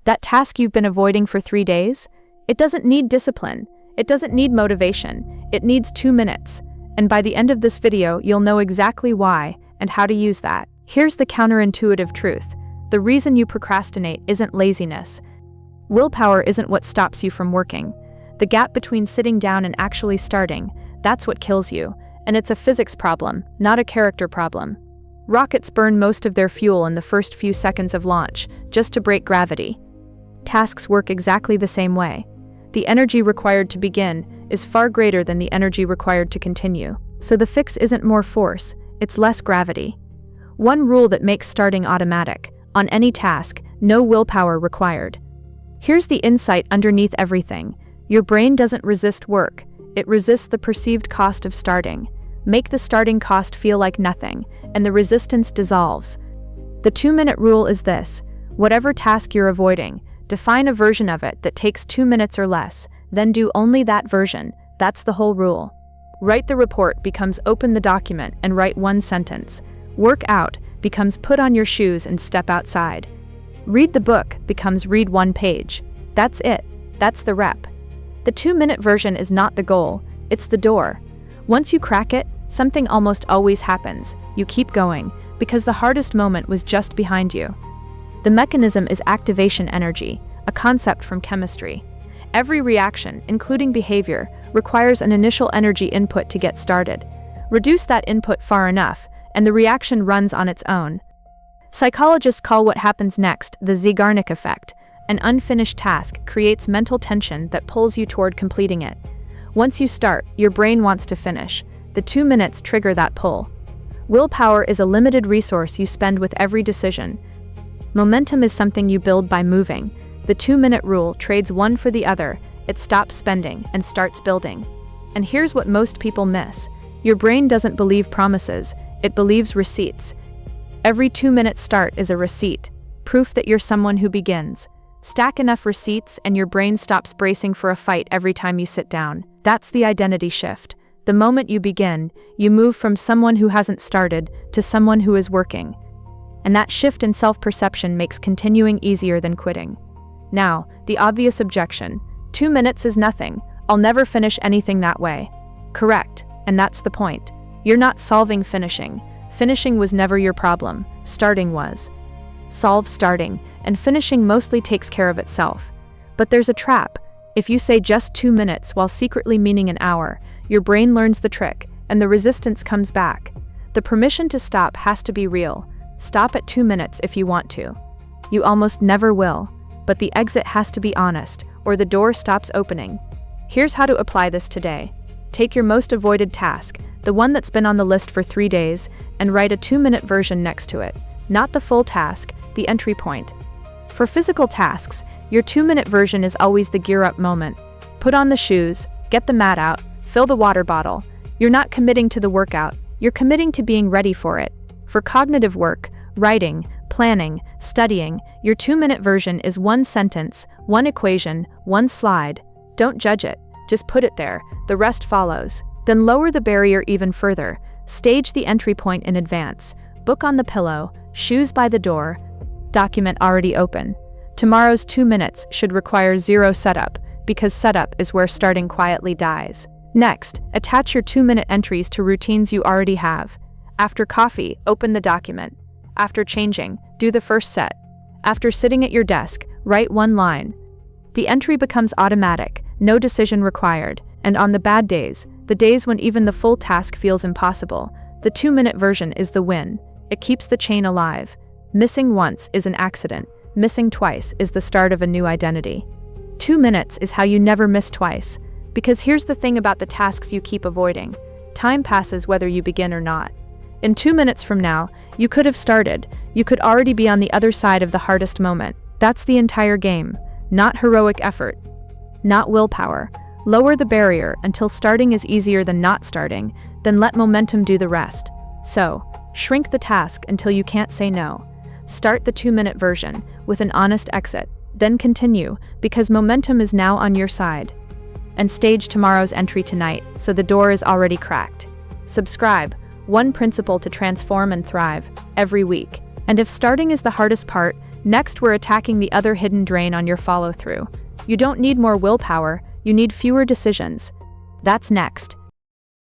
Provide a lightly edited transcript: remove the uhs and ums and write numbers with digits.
That task you've been avoiding for 3 days? It doesn't need discipline. It doesn't need motivation. It needs 2 minutes. And by the end of this video, you'll know exactly why and how to use that. Here's the counterintuitive truth. The reason you procrastinate isn't laziness. Willpower isn't what stops you from working. The gap between sitting down and actually starting, that's what kills you. And it's a physics problem, not a character problem. Rockets burn most of their fuel in the first few seconds of launch, just to break gravity. Tasks work exactly the same way. The energy required to begin is far greater than the energy required to continue. So the fix isn't more force, it's less gravity. One rule that makes starting automatic: on any task, no willpower required. Here's the insight underneath everything. Your brain doesn't resist work, it resists the perceived cost of starting. Make the starting cost feel like nothing, and the resistance dissolves. The 2-minute rule is this: whatever task you're avoiding, define a version of it that takes 2 minutes or less, then do only that version. That's the whole rule. Write the report becomes open the document and write 1 sentence. Work out becomes put on your shoes and step outside. Read the book becomes read 1 page. That's it. That's the rep. The 2-minute version is not the goal, it's the door. Once you crack it, something almost always happens. You keep going, because the hardest moment was just behind you. The mechanism is activation energy, a concept from chemistry. Every reaction, including behavior, requires an initial energy input to get started. Reduce that input far enough, and the reaction runs on its own. Psychologists call what happens next the Zeigarnik effect. An unfinished task creates mental tension that pulls you toward completing it. Once you start, your brain wants to finish. The 2 minutes trigger that pull. Willpower is a limited resource you spend with every decision. Momentum is something you build by moving. The 2-minute rule trades one for the other. It stops spending and starts building. And here's what most people miss. Your brain doesn't believe promises, it believes receipts. Every 2-minute start is a receipt, proof that you're someone who begins. Stack enough receipts and your brain stops bracing for a fight every time you sit down. That's the identity shift. The moment you begin, you move from someone who hasn't started to someone who is working. And that shift in self-perception makes continuing easier than quitting. Now, the obvious objection: 2 minutes is nothing. I'll never finish anything that way. Correct, and that's the point. You're not solving finishing. Finishing was never your problem. Starting was. Solve starting, and finishing mostly takes care of itself. But there's a trap. If you say just 2 minutes while secretly meaning an hour, your brain learns the trick, and the resistance comes back. The permission to stop has to be real. Stop at 2 minutes if you want to. You almost never will, but the exit has to be honest, or the door stops opening. Here's how to apply this today. Take your most avoided task, the one that's been on the list for 3 days, and write a 2-minute version next to it. Not the full task, the entry point. For physical tasks, your 2-minute version is always the gear-up moment. Put on the shoes, get the mat out, fill the water bottle. You're not committing to the workout, you're committing to being ready for it. For cognitive work, writing, planning, studying, your 2-minute version is 1 sentence, 1 equation, 1 slide. Don't judge it, just put it there, the rest follows. Then lower the barrier even further. Stage the entry point in advance. Book on the pillow, shoes by the door, document already open. Tomorrow's 2 minutes should require 0 setup, because setup is where starting quietly dies. Next, attach your 2-minute entries to routines you already have. After coffee, open the document. After changing, do the first set. After sitting at your desk, write 1 line. The entry becomes automatic, no decision required, and on the bad days, the days when even the full task feels impossible, the 2-minute version is the win. It keeps the chain alive. Missing once is an accident. Missing twice is the start of a new identity. 2 minutes is how you never miss twice. Because here's the thing about the tasks you keep avoiding. Time passes whether you begin or not. In 2 minutes from now, you could have started. You could already be on the other side of the hardest moment. That's the entire game. Not heroic effort. Not willpower. Lower the barrier until starting is easier than not starting, then let momentum do the rest. So, shrink the task until you can't say no. Start the 2-minute version with an honest exit, then continue, because momentum is now on your side. And stage tomorrow's entry tonight, so the door is already cracked. Subscribe, 1 principle to transform and thrive, every week. And if starting is the hardest part, Next, we're attacking the other hidden drain on your follow-through. You don't need more willpower, you need fewer decisions. That's next.